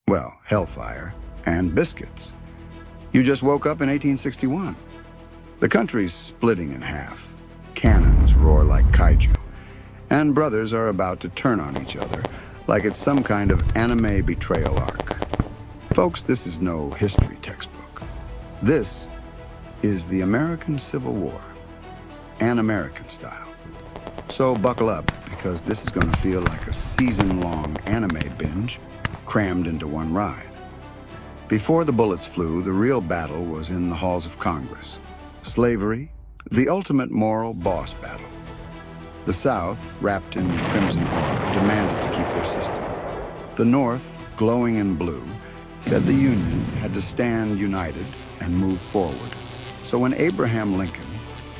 Well, hellfire and biscuits. You just woke up in 1861. The country's splitting in half. Cannons roar like kaiju. And brothers are about to turn on each other like it's some kind of anime betrayal arc. Folks, this is no history textbook. This is the American Civil War, an American style. So buckle up, because this is going to feel like a season-long anime binge crammed into one ride. Before the bullets flew, the real battle was in the halls of Congress. Slavery, the ultimate moral boss battle. The South, wrapped in crimson aura, demanded to keep their system. The North, glowing in blue, said the Union had to stand united and move forward. So when Abraham Lincoln,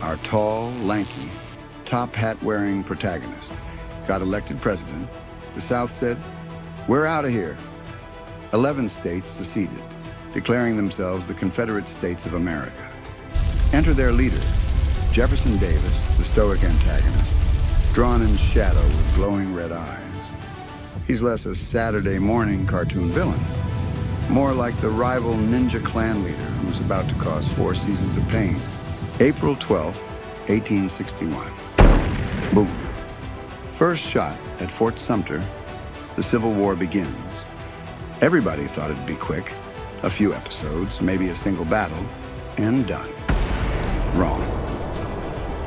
our tall, lanky, top hat-wearing protagonist, got elected president, the South said, "We're out of here." 11 states seceded, declaring themselves the Confederate States of America. Enter their leader, Jefferson Davis, the stoic antagonist, drawn in shadow with glowing red eyes. He's less a Saturday morning cartoon villain, more like the rival ninja clan leader who's about to cause 4 seasons of pain. April 12th, 1861. Boom. First shot at Fort Sumter, the Civil War begins. Everybody thought it'd be quick. A few episodes, maybe a single battle, and done. Wrong.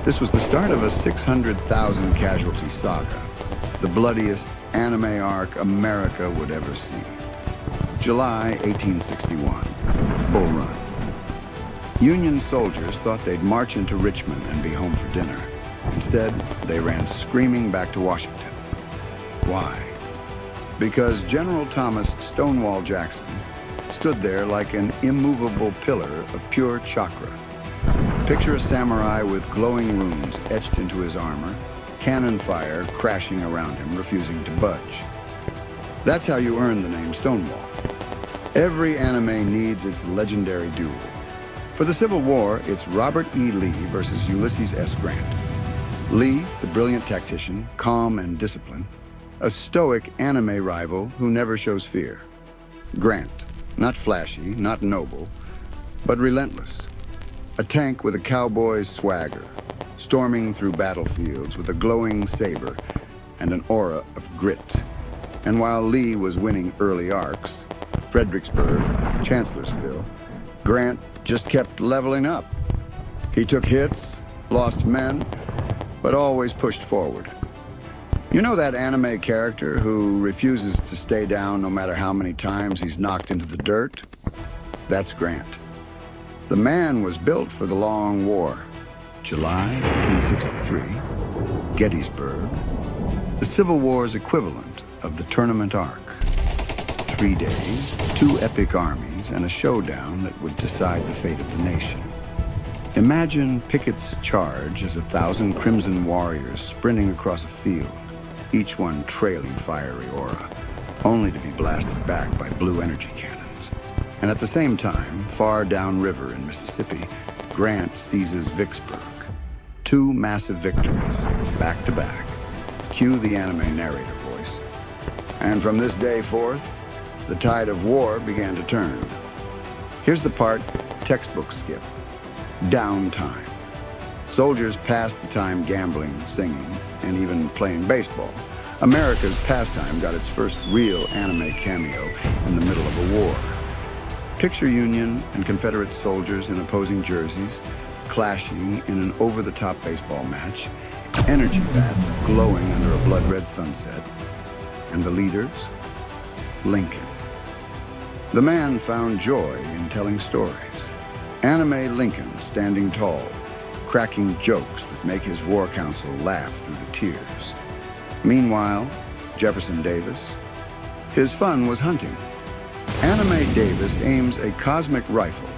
This was the start of a 600,000 casualty saga, the bloodiest anime arc America would ever see. July 1861, Bull Run. Union soldiers thought they'd march into Richmond and be home for dinner. Instead, they ran screaming back to Washington. Why? Because General Thomas Stonewall Jackson stood there like an immovable pillar of pure chakra. Picture a samurai with glowing runes etched into his armor, cannon fire crashing around him, refusing to budge. That's how you earn the name Stonewall. Every anime needs its legendary duel. For the Civil War, it's Robert E. Lee versus Ulysses S. Grant. Lee, the brilliant tactician, calm and disciplined, a stoic anime rival who never shows fear. Grant, not flashy, not noble, but relentless. A tank with a cowboy's swagger, storming through battlefields with a glowing saber and an aura of grit. And while Lee was winning early arcs, Fredericksburg, Chancellorsville, Grant just kept leveling up. He took hits, lost men, but always pushed forward. You know that anime character who refuses to stay down no matter how many times he's knocked into the dirt? That's Grant. The man was built for the long war. July 1863, Gettysburg, the Civil War's equivalent of the tournament arc. 3 days, 2 epic armies, and a showdown that would decide the fate of the nation. Imagine Pickett's charge as 1,000 crimson warriors sprinting across a field, each one trailing fiery aura, only to be blasted back by blue energy cannons. And at the same time, far downriver in Mississippi, Grant seizes Vicksburg. 2 massive victories, back to back. Cue the anime narrator voice. And from this day forth, the tide of war began to turn. Here's the part textbooks skip. Downtime. Soldiers passed the time gambling, singing, and even playing baseball. America's pastime got its first real anime cameo in the middle of a war. Picture Union and Confederate soldiers in opposing jerseys, clashing in an over-the-top baseball match, energy bats glowing under a blood-red sunset. And the leaders? Lincoln. The man found joy in telling stories. Anime Lincoln standing tall, cracking jokes that make his war council laugh through the tears. Meanwhile, Jefferson Davis, his fun was hunting. Anime Davis aims a cosmic rifle,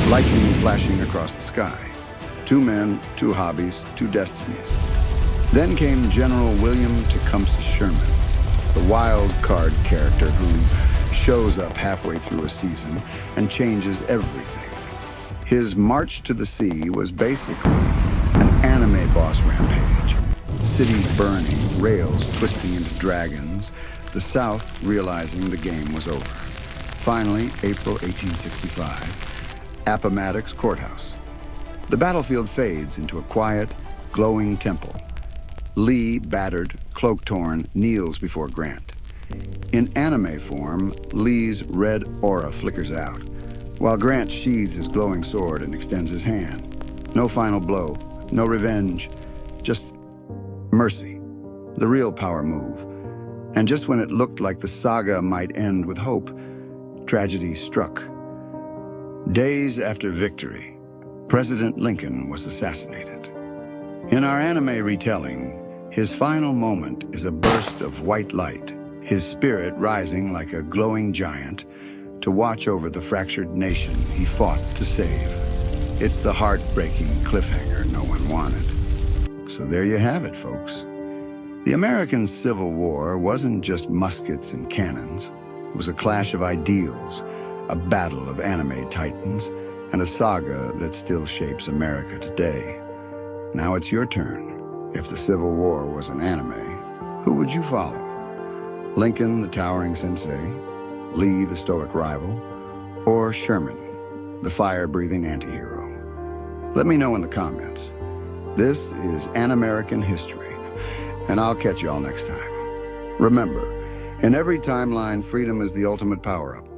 lightning flashing across the sky. 2 men, 2 hobbies, 2 destinies. Then came General William Tecumseh Sherman, the wild card character who shows up halfway through a season and changes everything. His march to the sea was basically an anime boss rampage. Cities burning, rails twisting into dragons, the South realizing the game was over. Finally, April 1865, Appomattox Courthouse. The battlefield fades into a quiet, glowing temple. Lee, battered, cloak-torn, kneels before Grant. In anime form, Lee's red aura flickers out, while Grant sheathes his glowing sword and extends his hand. No final blow, no revenge, just mercy, the real power move. And just when it looked like the saga might end with hope, tragedy struck. Days after victory, President Lincoln was assassinated. In our anime retelling, his final moment is a burst of white light, his spirit rising like a glowing giant to watch over the fractured nation he fought to save. It's the heartbreaking cliffhanger no one wanted. So there you have it, folks. The American Civil War wasn't just muskets and cannons. It was a clash of ideals, a battle of anime titans, and a saga that still shapes America today. Now it's your turn. If the Civil War was an anime, who would you follow? Lincoln, the towering sensei, Lee, the stoic rival, or Sherman, the fire-breathing anti-hero? Let me know in the comments. This is An American History, and I'll catch you all next time. Remember, in every timeline, freedom is the ultimate power-up.